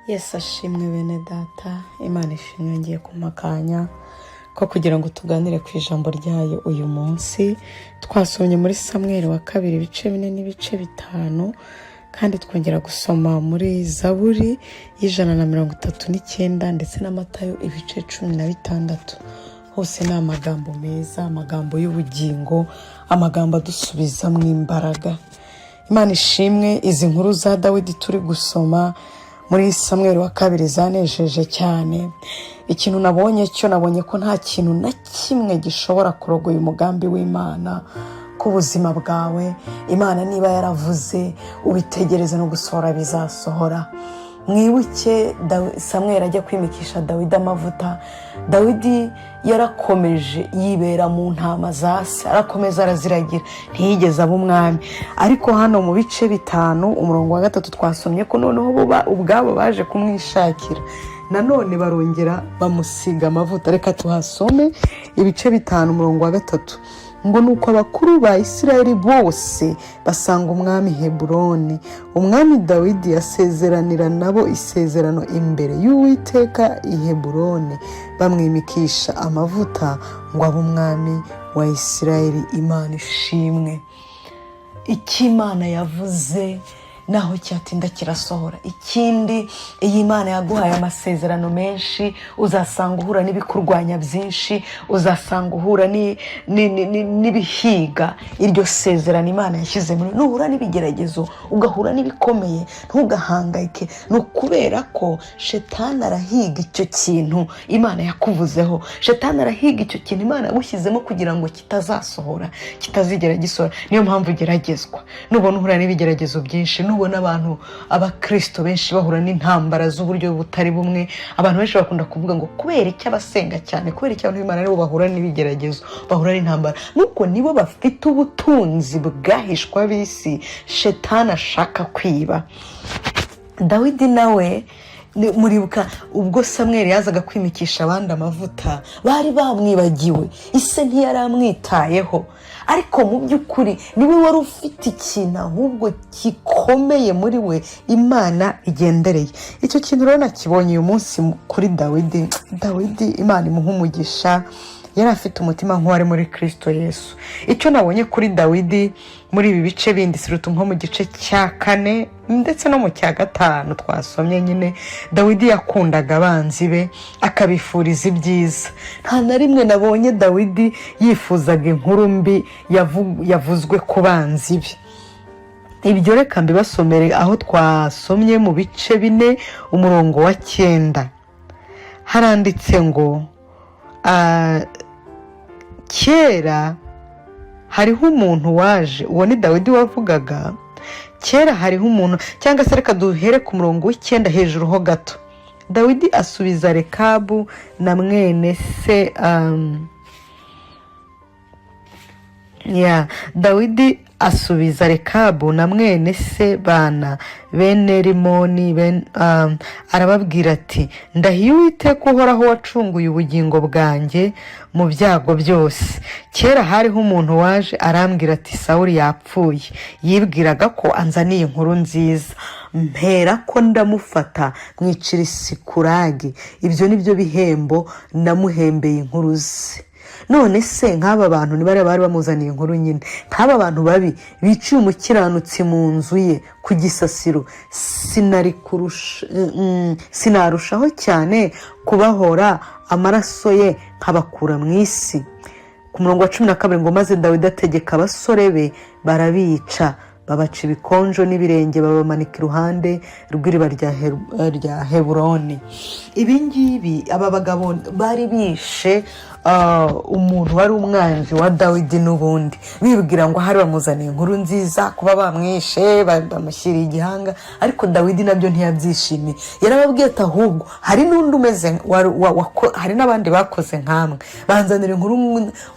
Yesu ashimwe bene data, Imana ishimwe ngiye kumakanya ko kugira ngo tuganire ku ijambo ryayo uyu munsi. Twasomye muri Samweli wa 2 ibice 4 n'ibice 5, kandi twongera gusoma muri Zaburi y'139 ndetse na Matayo ibice 16. Hose ni amagambo meza, amagambo y'ubugingo, amagambo adusubiza mu imbaraga. Imana ishimwe. Izi nkuru za Dawidi turi gusoma muri Samweli wa 2 zanejeje cyane. Ikintu nabonye ko nta kintu na kimwe gishobora kurogoya umugambi w'Imana ku buzima bwawe. Imana niba yaravuze, ubitegereze no gusohora bizasohora. Mwibuke Samweli ajya kwimikisha Dawidi amavuta. Dawidi yarakomeje yibera mu ntama za se, arakomeza araziragira, ntiyigeze aba umwami. Ariko hano mu bice 5 umurongo wa 3 twasomye ko noneho ubwabo baje kumwishakira, nanone barongera bamusiga amavuta. Reka tuhasome ibice 5 umurongo wa 3 ngo nuko abakuru ba Isirayeli bose basanga umwami Heburoni. Umwami Dawidi yasezeranira nabo isezerano imbere y'Uwiteka i Heburoni, bamwimikisha amavuta ngo abe umwami wa Isirayeli. Imana ishimwe. Ikimana yavuze naho cyatinda kirasohora. Ikindi, iyi Imana yaguhaye amasezerano menshi, uzasanga uhura n'ibikurwanya byinshi, uzasanga uhura n'ibihiga iryo sezerano Imana yashyize muri. Nuhura n'ibigeragezo, ugahura n'ibikomeye, ntugahangayike. No kubera ko Shetani arahiga icyo kintu Imana yakuvuzeho. Shetani arahiga icyo kintu Imana yagushyizemo kugira ngo kitazasohora, kitazigera gisohora. Niyo mpamvu ugeragezwa. Nubona uhura n'ibigeragezo byinshi, ubona abantu abakristo benshi bahura n'intambara z'uburyo butari bumwe. Abantu benshi bakunda kuvuga ngo kubera iki abasenga cyane, kubera iki abantu b'Imana aribo bahura n'ibigeragezo, bahura n'intambara. Nuko nibo bafite ubutunzi bwahishwa bisi Shetani ashaka kwiba. Dawidi nawe muribuka ubwo Samweli yazaga kwimikisha abandi amavuta, bari bamwibagiwe, ise ntiyaramwitayeho. Ariko mu by'ukuri niwe wari ufite ikintu ahubwo gikomeye muri we Imana igendereye. Icyo kintu rero nakibonye uyu munsi kuri Dawidi. Imana imuha umugisha, yari afite umutima nk'uwari muri Kristo Yesu. Icyo nabonye kuri Dawidi muri ibi bice bindi siruta nko mu gice cya 4 ndetse no mu cya 5 twasomye nyine, Dawidi yakundaga abanzi be, akabifuriza ibyiza. Nta na rimwe nabonye Dawidi yifuzaga inkuru mbi yavuzwe ku banzi be. Ibyo reka mbibasomere aho twasomye mu bice 4 umurongo wa 9. Haranditse ngo kera hariho umuntu waje. Uwo ni Dawidi wavugaga. Kera hariho umuntu, cyangwa se reka duhere ku murongo w'9 hejuru ho gato. Dawidi asubiza Rekabu na mwene se Dawidi asubiza Rekabu na mwene se bana bene Rimoni arababwira ati, ndahiye Uwiteka uhoraho wacunguye ubugingo bwanjye mu byago byose. Kera hariho umuntu waje arambwira ati, Sawuli yapfuye. Yibwiraga ko anzaniye inkuru nziza. Mpera ko ndamufata mwicira Sikulagi. Ibyo nibyo bihembo namuhembeye inkuru ze. None se nk'aba bantu nibare bari bamuzaniye inkuru nyine, nk'aba bantu babi biciye umukiranutsi mu nzu ye ku gisasiro, sinarushaho cyane kubahora amaraso ye nkabakura mu isi. Ku murongo wa 12 ngo maze Dawidi ategeka abasore be barabica, babaca ibikonjo n'ibirenge, babamanika iruhande rw'iriba rya Heburoni. Ibi ngibi aba bagabo bari bishe umuntu wari umwanzi wa Dawidi n'ubundi, bibwira ngo hari bamuzaniye inkuru nziza, kuba bamwishe bamushyiriye igihanga. Ariko Dawidi nabyo ntiyabyishimiye. Yarababwiye ati ahubwo hari n'undi umeze, hari n'abandi bakoze nkamwe, banzanira inkuru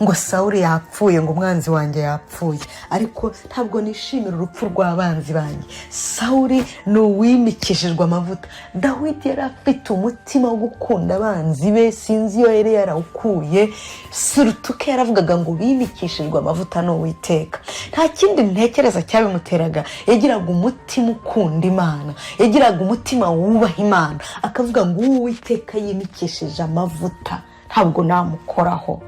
ngo Sawuli yapfuye, ngo umwanzi wanjye yapfuye. Ariko ntabwo nishimira urupfu rw'abanzi banjye. Sawuli ni uwimikishijwe amavuta. Dawidi yari afite umutima wo gukunda abanzi be, sinzi iyo yari yarawukuye. gihe surutuke yaravugaga ngo bimikishijwe amavuta n'Uwiteka. Nta kindi ntekereza cyabimuteraga, yagiraga umutima ukunda Imana, yagiraga umutima wubaha Imana, akavuga ngo Uwiteka yimikishije amavuta ntabwo namukoraho.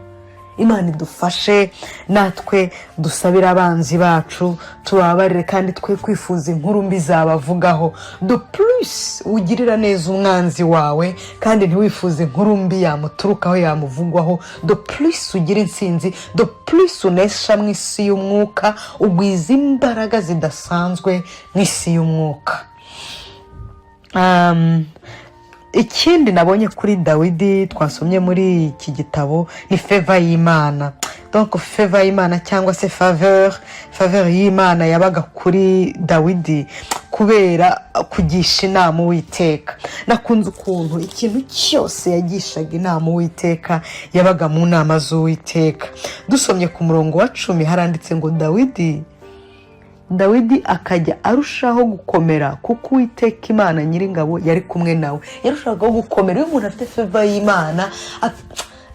Imana idufashe natwe dusabira abanzi bacu, tubabarire kandi twe kwifuza inkuru mbi zabavugaho. De plus ugirira neza umwanzi wawe kandi ntiwifuze inkuru mbi yamuturukaho yamuvugwaho. De plus ugira intsinzi, de plus unesha mu isi y'umwuka, ugwiza imbaraga zidasanzwe mu isi y'umwuka. Ikindi nabonye kuri Dawidi twasomye muri iki gitabo ni favor y'Imana. Donc favor y'Imana cyangwa se favor y'Imana yabaga kuri Dawidi kubera kugisha inama Uwiteka. Nakunze ukuntu ikintu cyose yagishaga inama Uwiteka yabaga mu nama z'Uwiteka. Dusomye ku murongo wa 10 haranditse ngo Dawidi akajya arushaho gukomera kuko Uwiteka Imana Nyiringabo yari kumwe nawe. Yarushaho gukomera. Iyo umuntu afite favor y'Imana,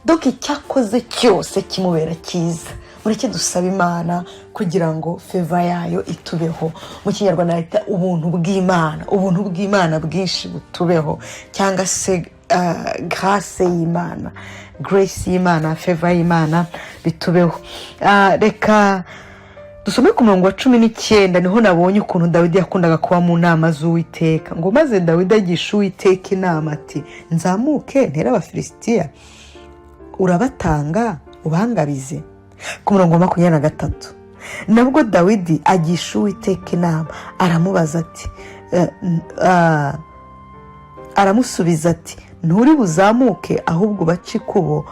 donc icyakoze cyose kimubera cyiza. Mureke dusaba Imana kugira ngo favor yayo itubeho. Mu Kinyarwanda yita ubuntu bw'Imana bwinshi butubeho, cyangwa se grace y'Imana, grace y'Imana, favor y'Imana bitubeho. Reka dusome ku murongo wa 19. Niho nabonye ukuntu Dawidi yakundaga kuba mu nama z'Uwiteka. Ngo maze Dawidi agisha Uwiteka inama ati, nzamuke ntera Abafilisitiya, urabatanga ubangabize. Ku murongo wa 23 nabwo Dawidi agisha Uwiteka inama, aramubaza ati aramusubiza ati, nturi buzamuke ahubwo bace ikubo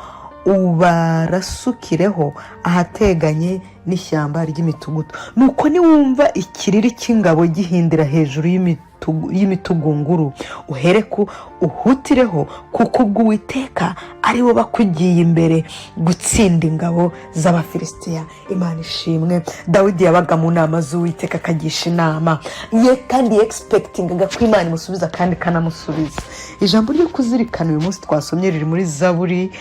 ubarasukireho ahateganye n'ishyamba ry'imitugutu. Nuko niwumva ikiriri cy'ingabo gihindira hejuru y'imitugu uhereko uhutireho, kuko Uwiteka ari we bakugiye imbere gutsinda ingabo z'Abafilisitiya. Imana ishimwe. Dawidi yabaga mu nama z'Uwiteka akagisha inama ye, kandi expectingaga ko Imana imusubiza kandi kanamusubiza. Ijambo ryo kuzirikana uyu munsi twasomye riri muri Zaburi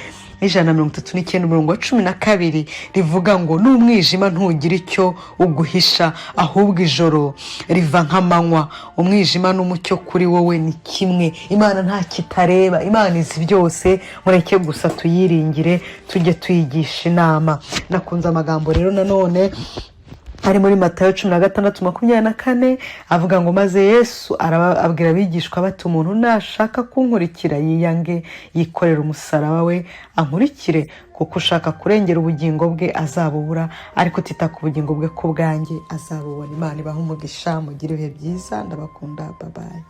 139 umurongo wa 12 rivuga ngo n'umwijima ntugira icyo uguhisha, ahubwo ijoro riva nk'amanywa, umwijima n'umucyo kuri wowe ni kimwe. Imana nta kitareba, Imana izi byose. Mureke gusa tuyiringire, tujye tuyigisha inama. Nakunze amagambo rero nanone ari muri Matayo 16:24 avuga ngo maze Yesu abwira abigishwa bati, umuntu nashaka kunkurikira yiyange, yikorera umusaraba we ankurikire, kuko ushaka kurengera ubugingo bwe azabubura, ariko tita ku bugingo bwe ku bwanjye azabubona. Imana ibahe umugisha, mugire ibihe byiza, ndabakunda, bye bye.